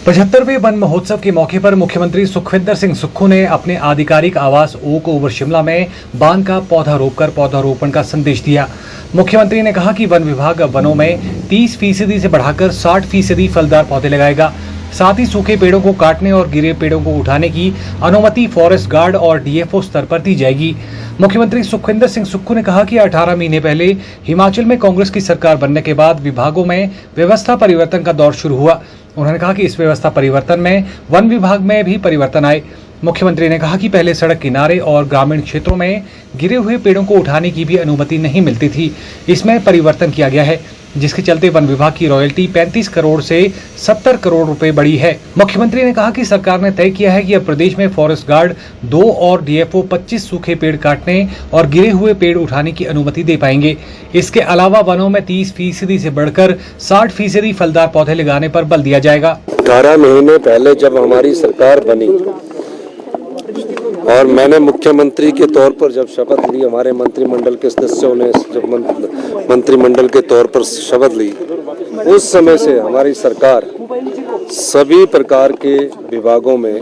75वें one महोत्सव के मौके पर मुख्यमंत्री सुखविंदर सिंह सुक्खू ने अपने आधिकारिक आवास ओक ओवर शिमला में बांध का पौधा रोपकर पौधारोपण का संदेश दिया। मुख्यमंत्री ने कहा कि वन विभाग वनों में 30% से बढ़ाकर 60% फलदार पौधे लगाएगा। साथ ही सूखे पेड़ों को काटने और गिरे पेड़ों को उठाने की अनुमति फॉरेस्ट गार्ड और डीएफओ स्तर पर दी जाएगी। मुख्यमंत्री सुखविंदर सिंह सुक्खू ने कहा कि 18 महीने पहले हिमाचल में कांग्रेस की सरकार बनने के बाद विभागों में व्यवस्था परिवर्तन का दौर शुरू हुआ। उन्होंने कहा कि इस व्यवस्था परिवर्तन में वन विभाग में भी परिवर्तन आए। मुख्यमंत्री ने कहा कि पहले सड़क किनारे और ग्रामीण क्षेत्रों में गिरे हुए पेड़ों को उठाने की भी अनुमति नहीं मिलती थी। इसमें परिवर्तन किया गया है, जिसके चलते वन विभाग की रॉयल्टी 35 करोड़ से 70 करोड़ रुपए बढ़ी है। मुख्यमंत्री ने कहा कि सरकार ने तय किया है कि अब प्रदेश में फॉरेस्ट गार्ड 2 और डीएफओ 25 सूखे पेड़ काटने और गिरे हुए पेड़ उठाने की अनुमति दे पाएंगे। इसके अलावा वनों में 30% से बढ़कर 60% फलदार पौधे लगाने पर बल दिया जाएगा। 18 महीने पहले जब हमारी सरकार बनी और मैंने मुख्यमंत्री के तौर पर जब शपथ ली, हमारे मंत्रिमंडल के सदस्यों ने जब मंत्रिमंडल के तौर पर शपथ ली, उस समय से हमारी सरकार सभी प्रकार के विभागों में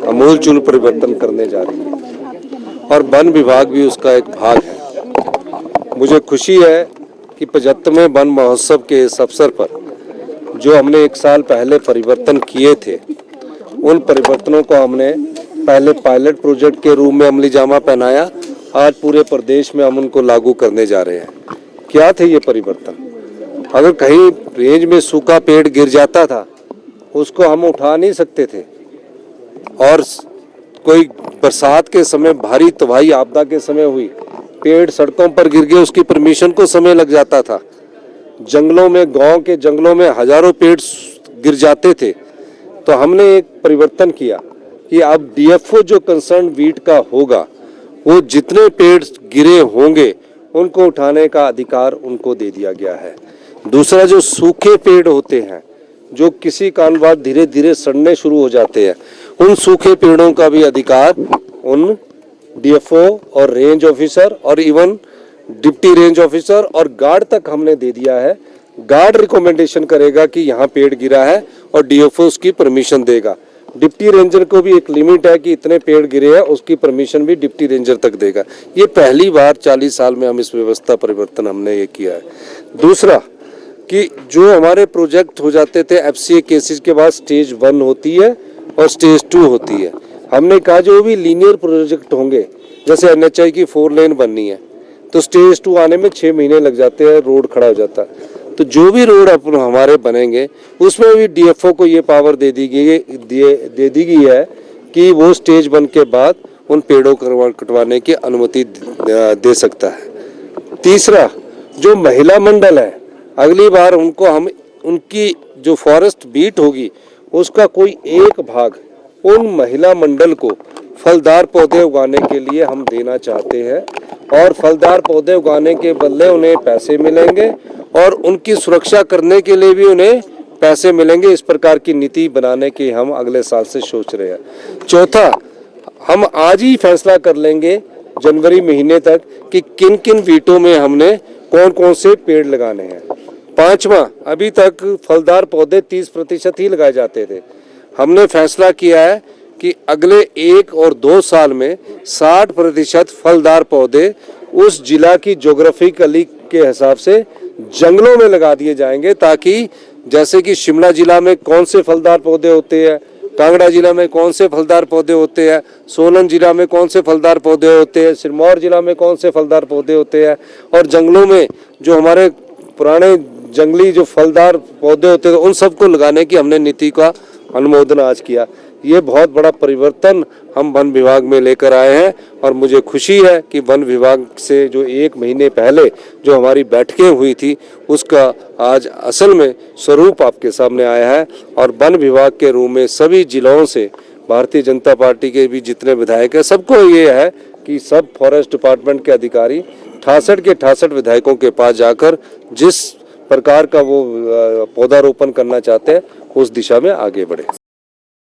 आमूलचूल परिवर्तन करने जा रही है और वन विभाग भी उसका एक भाग है। मुझे खुशी है कि 75वें वन महोत्सव के इस अवसर पर जो हमने 1 साल पहले परिवर्तन किए थे, उन परिवर्तनों को हमने पहले पायलट प्रोजेक्ट के रूप में अमली जामा पहनाया। आज पूरे प्रदेश में हम उनको लागू करने जा रहे हैं। क्या थे ये परिवर्तन? अगर कहीं रेंज में सूखा पेड़ गिर जाता था, उसको हम उठा नहीं सकते थे, और कोई बरसात के समय भारी तबाही आपदा के समय हुई, पेड़ सड़कों पर गिर गए, उसकी परमिशन को समय लग जाता था। जंगलों में, गांव के जंगलों में हजारों पेड़ गिर जाते थे। तो हमने एक परिवर्तन किया कि अब डीएफओ जो कंसर्न वीट का होगा, वो जितने पेड़ गिरे होंगे उनको उठाने का अधिकार उनको दे दिया गया है। दूसरा, जो सूखे पेड़ होते हैं, जो किसी कारणवश धीरे धीरे सड़ने शुरू हो जाते हैं, उन सूखे पेड़ों का भी अधिकार उन डीएफओ और रेंज ऑफिसर और इवन डिप्टी रेंज ऑफिसर और गार्ड तक हमने दे दिया है। गार्ड रिकमेंडेशन करेगा कि यहाँ पेड़ गिरा है और डीएफओ उसकी परमिशन देगा। डिप्टी रेंजर को भी एक लिमिट है कि इतने पेड़ गिरे हैं, उसकी परमिशन भी डिप्टी रेंजर तक देगा। ये पहली बार 40 साल में हम इस व्यवस्था परिवर्तन हमने ये किया है। दूसरा, कि जो हमारे प्रोजेक्ट हो जाते थे एफसीए केसेस के बाद स्टेज 1 होती है और स्टेज 2 होती है। हमने कहा जो भी लीनियर प्रोजेक्ट होंगे, जैसे एनएचआई की 4 लेन बननी है, तो स्टेज 2 आने में 6 महीने लग जाते हैं, रोड खड़ा हो जाता है। तो जो भी रोड हमारे बनेंगे, उसमें भी डीएफओ को ये पावर दे दी गई है कि वो स्टेज 1 के बाद उन पेड़ों को कटवाने की अनुमति दे सकता है। तीसरा, जो महिला मंडल है, अगली बार उनको हम उनकी जो फॉरेस्ट बीट होगी, उसका कोई एक भाग उन महिला मंडल को फलदार पौधे उगाने के लिए हम देना चाहते हैं, और फलदार पौधे उगाने के बदले उन्हें पैसे मिलेंगे और उनकी सुरक्षा करने के लिए भी उन्हें पैसे मिलेंगे। इस प्रकार की नीति बनाने की हम अगले साल से सोच रहे हैं। चौथा, हम आज ही फैसला कर लेंगे जनवरी महीने तक कि किन किन वीटों में हमने कौन कौन से पेड़ लगाने हैं। पांचवा, अभी तक फलदार पौधे 30% ही लगाए जाते थे। हमने फैसला किया है कि अगले 1 और 2 साल में 60% फलदार पौधे उस जिला की ज्योग्राफिकली के हिसाब से जंगलों में लगा दिए जाएंगे, ताकि जैसे कि शिमला जिला में कौन से फलदार पौधे होते हैं, कांगड़ा जिला में कौन से फलदार पौधे होते हैं, सोलन जिला में कौन से फलदार पौधे होते हैं, सिरमौर जिला में कौन से फलदार पौधे होते हैं, और जंगलों में जो हमारे पुराने जंगली जो फलदार पौधे होते हैं, उन सबको लगाने की हमने नीति का अनुमोदन आज किया। ये बहुत बड़ा परिवर्तन हम वन विभाग में लेकर आए हैं, और मुझे खुशी है कि वन विभाग से जो 1 महीने पहले जो हमारी बैठकें हुई थी, उसका आज असल में स्वरूप आपके सामने आया है। और वन विभाग के रूप में सभी जिलों से भारतीय जनता पार्टी के भी जितने विधायक हैं, सबको ये है कि सब फॉरेस्ट डिपार्टमेंट के अधिकारी 68 के 68 विधायकों के पास जाकर जिस प्रकार का वो पौधारोपण करना चाहते हैं, उस दिशा में आगे बढ़े।